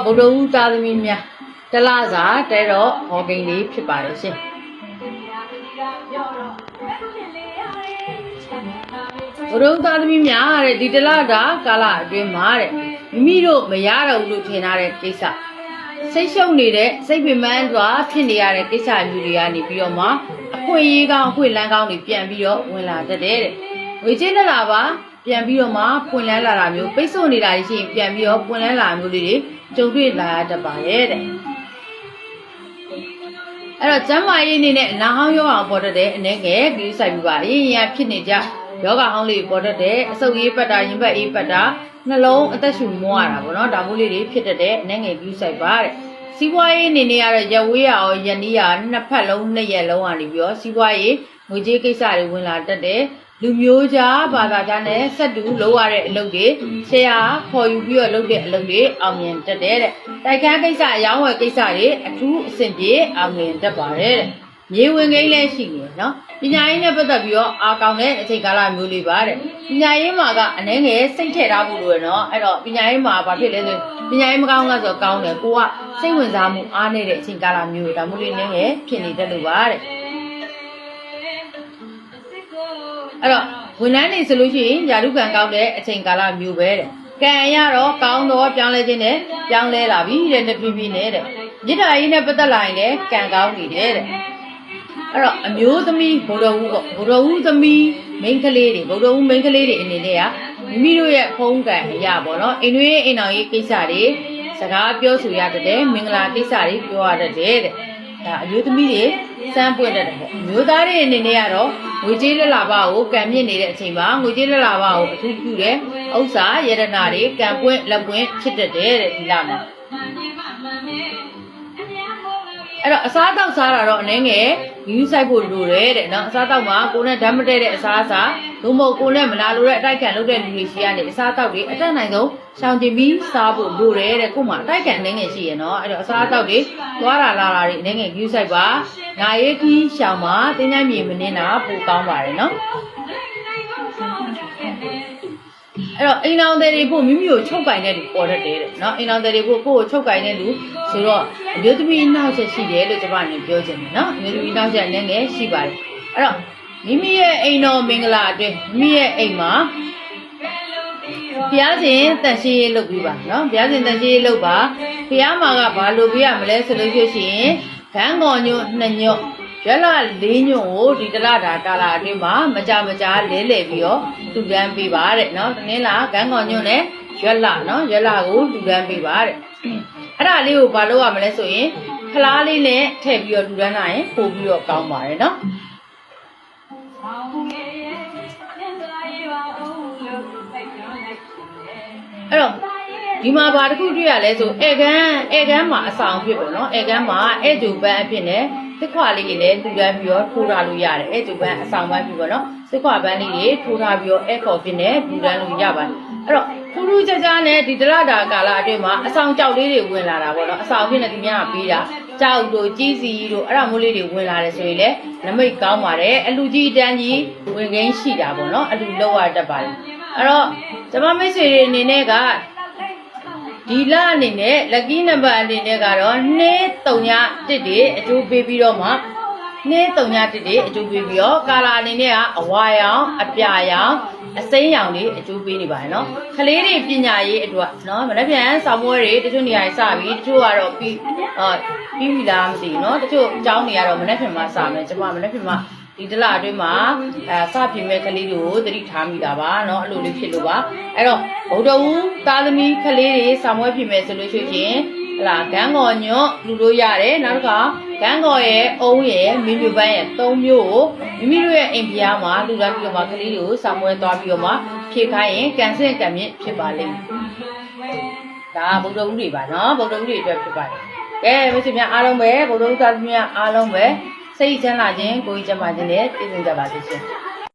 ဗုဒ္ဓဦးသားသမီးများတလားစာတဲတော့ဟောကိန်းလေးဖြစ်ပါရဲ့ရှင်ဗုဒ္ဓဦးသားသမီးများတဲ့ဒီတလားကကာလအတွင်းမှာတဲ့မိမိတို့မရတော့ဘူးလို့ထင်ထားတဲ့ကိစ္စစိတ်ရှုပ်နေတဲ့စိတ်ပင်ပန်းစွာဖြစ်နေရတဲ့ကိစ္စမျိုးတွေကနေပြီးတော့မှအခွင့်အရေးကောင်းအခွင့်လန်းကောင်းတွေပြန်ပြီးတော့ဝင်လာတတ်တယ်တဲ့ငွေကြေးနဲ့လာပါပြန်ပြီးတော့မှပွင့်လန်းလာတာမျိုးပိတ်ဆို့နေတာရှိရင်ပြန်ပြီးတော့ပွင့်လန်းလာမျိုးလေးတွေကြုံတွေ့လာရတတ်ပါရဲ့တဲ့အဲ့တော့ကျမ်းမာရေးအနေနဲ့အနာဟောင်းယောဂပေါ်တတ်တဲ့အနေငယ်ဒီဆိုင်ပြပါအရင်ရဖြစ်နေကြယောဂဟောင်းလေးပေါ်တတ်တဲ့အဆုပ်ရေးပတ်တာရင်ဘတ်အေးပတ်တာနှလုံးအသက်ရှူမွားတာပေါ့နော်ဒါမျိုးလေးတွေဖြစ်တတ်တဲ့အနေငယ်ဒီဆိုင်ပါတဲ့စီးပွားရေးအနေနဲ့ကတော့ရဝေးရရောယနီးရနှစ်ဖက်လုံးနှစ်ရက်လုံးကနေပြီးတော့စီးပွားရေးငွေကြေးကိစ္စတွေဝင်လာတတ်တဲ့လူမျိုးကြားဘာသာကြားနဲ့ဆက်တူလုပ်ရတဲ့အလုပ်တွေဆရာခေါ်ယူပြီးတော့လုပ်တဲ့အလုပ်တွေအောင်မြင်တတ်တယ်တဲ့တိုက်ခန်းကိစ္စအယောင်းဝယ်ကိစ္စတွေအထူးအဆင်ပြေအောင်မြင်တတ်ပါတယ်တဲ့မြေဝင်ကိန်းလည်းရှိနေနော်ပညာရေးနဲ့ပတ်သက်ပြီးတော့အားကောင်းတဲ့အချိန်ကာလမျိုးလေးပါတဲ့ပညာရေးမှာကအနည်းငယ်စိတ်ထည့်ထားဖို့လိုရနော်အဲ့တော့ပညာရေးမှာဘာဖြစ်လဲဆိုပညာရေးမကောင်းလားဆိုတော့ကောင်းတယ်ကိုကစိတ်ဝင်စားမှုအားနေတဲ့အချိန်ကာလမျိုးဒါမျိုးလေးနည်းငယ်ဖြစ်နေတတ်လို့ပါတဲ့အဲ့တော့ဝန်ထမ်းတွေဆိုလို့ရှိရင်ယာရုခံကောင်းတဲ့အချိန်ကာလမျိုးပဲတဲ့ကံရတော့ကောင်းတော့ပြောင်းလဲခြင်းနဲ့ပြောင်းလဲလာပြီတဲ့တဖြည်းဖြည်းနဲ့တဲ့မြစ်တာရေးနဲ့ပတ်သက်လာရင်လည်းကံကောင်းနေတယ်တဲ့အဲ့တော့အမျိုးသမီးဗုဒ္ဓဦးပေါ့ဗုဒ္ဓဦးသမီးမိန်းကလေးတွေဗုဒ္ဓဦးမိန်းကလေးတွေအနေနဲ့ကမိမိတို့ရဲ့ဖုံးကံအရာပေါ့နော်အိမ်တွင်းအိမ်တော်ရေးကိစ္စတွေစကားပြောဆိုရတတ်တယ်မင်္ဂလာကိစ္စတွေပြောရတတ်တယ်တဲ့ဒါအမျိုးသမီးတွေစမ်းပွင့်တတ်တယ်ပေါ့မျိုးသားတွေအနေနဲ့ကတော့ငွေကြေးလက်လာပါကိုကံမြင့်နေတဲ့အချိန်မှာငွေကြေးလက်လာပါကိုအထူးပြုတဲ့ဥစ္စာယတနာတွေကံပွင့်လက်ပွင့်ဖြစ်တတ်တယ်တဲ့ဒီလမှာအဲ့တော့အစားတောက်စားတာတော့အနေငယ်ယူဆိုင်ဖို့လိုတယ်တဲ့နော်အစားတောက်မှာကိုယ်နဲ့ဓာတ်မတည့်တဲ့အစားအစာသို့မဟုတ်ကိုယ်နဲ့မလာလိုတဲ့အတိုက်ခံလုပ်တဲ့လူတွေရှိရနေအစားတောက်တွေအတက်နိုင်ဆုံးရှောင်ကျင်ပြီးစားဖို့လိုတယ်တဲ့ကို့မှာအတိုက်ခံအနေငယ်ရှိရနော်အဲ့တော့အစားတောက်တွေသွားတာလာတာတွေအနေငယ်ယူဆိုင်ပါငါရေးခီးရှောင်မှာတင်းတိုင်းမြေမနှင်းတာပိုကောင်းပါတယ်နော်အဲ့တော့အိမ်တော်တွေဖို့မိမိကိုချုပ်ကင်တဲ့လူပေါ်တတ်တယ်တဲ့နော်အိမ်တော်တွေဖို့ကိုယ့်ကိုချုပ်ကင်တဲ့လူဆိုတော့အမျိုးသမီးနောက်ဆက်ရှိတယ်လို့ကျွန်မအနေပြောချင်တယ်နော်အမျိုးသမီးနောက်ဆက်လည်းငယ်ရှိပါတယ်အဲ့တော့မိမိရဲ့အိမ်တော်မင်္ဂလာအတွင်းမိမိရဲ့အိမ်မှာဘုရားရှင်တန်ရှင်းရေးလုပ်ပြီးပါနော်ဘုရားရှင်တန်ရှင်းရေးလုပ်ပါဘုရားမှာကဘာလို့ပြရမလဲဆိုလို့ရှိရင်ခန်းကော်ညွတ်2ညွတ်ရလာ4ညွတ်ကိုဒီတလတာကာလအတွင်းမှာမကြလဲလဲပြီးတော့တူတန်းပေးပါတဲ့နော်တနင်္လာခန်းကော်ညွတ်နဲ့ရွက်လာနော်ရွက်လာကိုတူတန်းပေးပါတဲ့အဲ့ဒါလေးကိုဘာလို့ရမလဲဆိုရင်ဖလားလေးနဲ့ထည့်ပြီးတော့တူတန်းနိုင်ရင်ပို့ပြီးတော့ကောင်းပါတယ်နော်အဲ့တော့ဒီမှာဘာတစ်ခုတွေ့ရလဲဆိုဧကန်မှာအဆောင်ဖြစ်ပေါ့နော်ဧကန်မှာအဲ့ကျူပန်းအဖြစ်နဲ့စစ်ခွာလေးတွေလည်းတူတန်းပြီးတော့ထိုးထားလို့ရတယ်အဲ့ကျူပန်းအဆောင်ပန်းဖြစ်ပေါ့နော်စစ်ခွာပန်းလေးတွေထိုးထားပြီးတော့အဲ့ခေါ်ဖြစ်နဲ့တူတန်းလို့ရပါတယ်အဲ့တော့ထူးထူးခြားခြားနဲ့ဒီတလတာကာလအတွင်းမှာအဆောင်ကြောက်လေးတွေဝင်လာတာပေါ့နော်အဆောင်ဖြစ်နေသူများကပေးတာကြောက်တို့ကြီးစီတို့အဲ့ဒါမျိုးလေးတွေဝင်လာတယ်ဆိုရင်လည်းနမိတ်ကောင်းပါတယ်အလူကြီးတန်းကြီးဝင်ခင်းရှိတာပေါ့နော်အလူလောက်ရတတ်ပါတယ်အဲ့တော့ကျမမိတ်ဆွေတွေအနေနဲ့ကဒီလအနေနဲ့ lucky number အနေနဲ့ကတော့231တွေအကျိုးပေးပြီးတော့မှ231တွေအကျိုးပေးပြီးတော့ကာလာအနေနဲ့ကအဝါရောင်အပြာရောင်အစိမ်းရောင်တွေအကျိုးပေးနေပါတယ်နော်ကလေးတွေပညာရေးအတွက်နော်မနေ့ပြန်ဆောင်းပွဲတွေတချို့နေရာစပြီးတချို့ကတော့ပြီးပြီလားမသိဘူးနော်တချို့အကြောင်းတွေကတော့မနေ့ပြန်မှစမယ်ကျွန်မမနေ့ပြန်မှဒီတလအတွင်းမှာစပြင်မဲ့ကလေးတွေကိုသတိထားမိတာပါเนาะအဲ့လိုလေးဖြစ်လို့ပါအဲ့တော့ဗုဒ္ဓဦးသားသမီးကလေးတွေဆောင်းပွဲပြင်မဲ့ဆိုလို့ရှိရင်ဟလာဂန်းကော်ညွတ်လူလို့ရတယ်နောက်တစ်ခါဂန်းကော်ရဲ့အုံးရဲ့မင်းပြပန်းရဲ့3မျိုးကိုမိမိတို့ရဲ့အိမ်ဖျားမှာလူသားပြီးတော့မှကလေးတွေကိုဆောင်းပွဲသွားပြီးတော့မှဖြည့်ခိုင်းရင်ကန်ဆင့်ကံမြင့်ဖြစ်ပါလိမ့်မယ်ဒါဗုဒ္ဓဦးတွေပါเนาะဗုဒ္ဓဦးတွေအတွက်ဖြစ်ပါတယ်ကဲမိတ်ဆွေများအားလုံးပဲဗုဒ္ဓဦးသားသမီးများအားလုံးပဲစိတ်ချမ်းသာခြင်းကိုယ်ကျန်းမာခြင်းနဲ့ပြည့်စုံကြပါစေရှင်